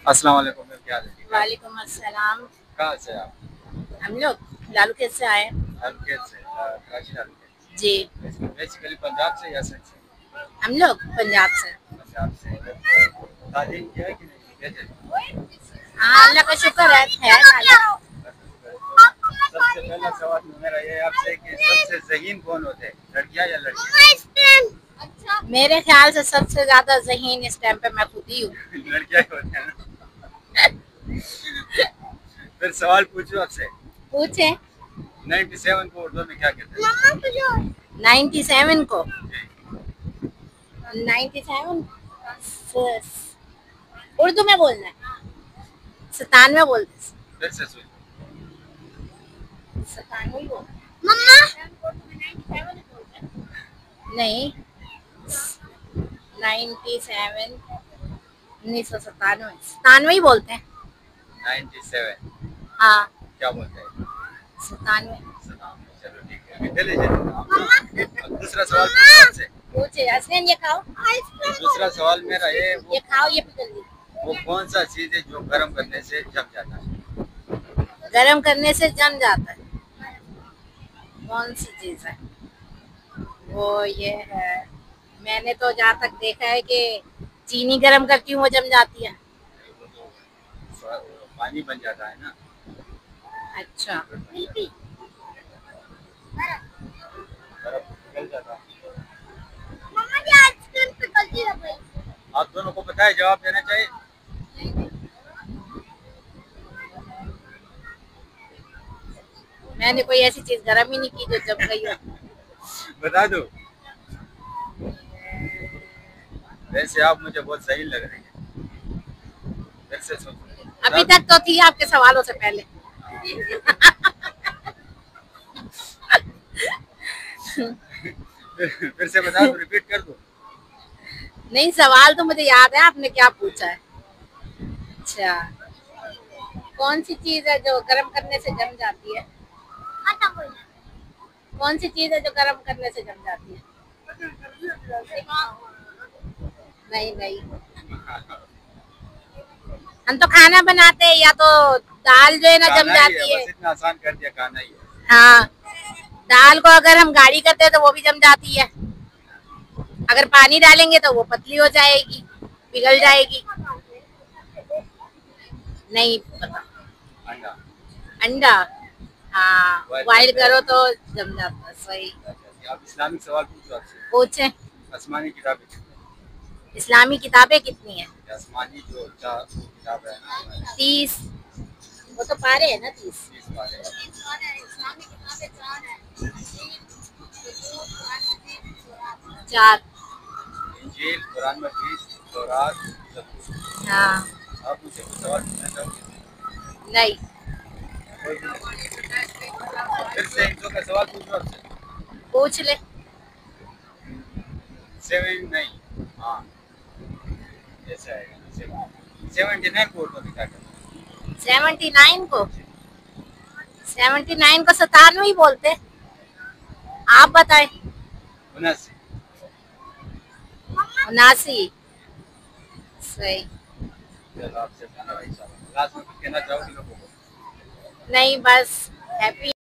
अस्सलाम वालेकुम मैम, क्या हाल है? वालेकुम अस्सलाम। कहाँ से आप? हम लोग लालू से आए। हल्के से कराची हल्के। जी। बेसिकली पंजाब से या सिंध से? हम लोग पंजाब से। पंजाब से। तालीम किया है कि नहीं? कैसे? हाँ, अल्लाह का शुक्र है ताला। सबसे पहला सवाल मेरा ये आपसे कि सबसे ज़हीन कौन होते हैं, लड़कियाँ या लड़के? मेरे ख्याल से सबसे ज्यादा ज़हीन इस टाइम पे मैं खुद ही हूँ। लड़कियाँ ही होते हैं ना। फिर सवाल पूछूं आपसे। पूछे। 97 को उर्दू में क्या कहते हैं? 97 को जी। 97 उर्दू में बोलना है। 97 बोलते। फिर से सुन। 97 ही बोलते मम्मा। नहीं, 97 1997 97 ही बोलते हैं। 97 हाँ, क्या बोलते हैं? 97। चलो ठीक है, इंटेलिजेंट। दूसरा सवाल पूछो आपसे। पूछे हसनैन, ये खाओ। दूसरा सवाल मेरा ये ये खाओ, ये पिघल ली। वो कौन सा चीज है जो गर्म करने से जम जाता है? गरम करने से जम जाता है। कौन सी चीज है वो? ये है, मैंने तो जहाँ तक देखा है कि चीनी गरम करती हूँ वो जम जाती है। वो तो पानी बन जाता है ना। अच्छा। बर्फ पिघल जाता है। मम्मा जी आइसक्रीम पिघलती है भाई। आप दोनों को पता है, जवाब देना चाहिए। मैंने कोई ऐसी चीज गरम ही नहीं की जो जम गई हो। बता दो। वैसे आप मुझे बहुत सही लग रही है। फिर से सोचो। अभी तक तो थी आपके सवालों से पहले। फिर से बता दो, रिपीट कर दो। नहीं, सवाल तो मुझे याद है आपने क्या पूछा है। अच्छा, कौन सी चीज है जो गरम करने से जम जाती है? कौन सी चीज है जो गरम करने से जम जाती है? नहीं नहीं, हम तो खाना बनाते हैं, या तो दाल जो है ना जम जाती है। बस इतना आसान कर दिया, खाना ही है। हाँ, दाल को अगर हम गाढ़ी करते हैं तो वो भी जम जाती है। अगर पानी डालेंगे तो वो पतली हो जाएगी, पिघल जाएगी। नहीं पता। अंडा। अंडा। हाँ, बॉइल करो तो जम जाता है। सही। आप इस्लामिक सवाल पूछो आपसे। पूछे। आसमानी किताबें कितनी? इस्लामी किताबें कितनी है? आसमानी जो चार किताब है ना, 30। वो तो पारे है ना, 30। 30 वाले। चार। इंजील, कुरान में 20, तौरात, ज़बूर। हाँ। आप मुझे कुछ सवाल पूछना चाहोगे? नहीं। कोई भी नहीं। फिर से एक दो का सवाल पूछो आपसे। पूछ ले। 7 नहीं, हाँ ऐसा आएगा। 79 को उर्दू में क्या कहते हैं? 79 को 79 को 97 ही बोलते। आप बताएं। 79। 79। सही। चलो आपसे पूछना भाई साहब, लास्ट में कुछ कहना चाहोगे लोगों को? नहीं, बस हैप्पी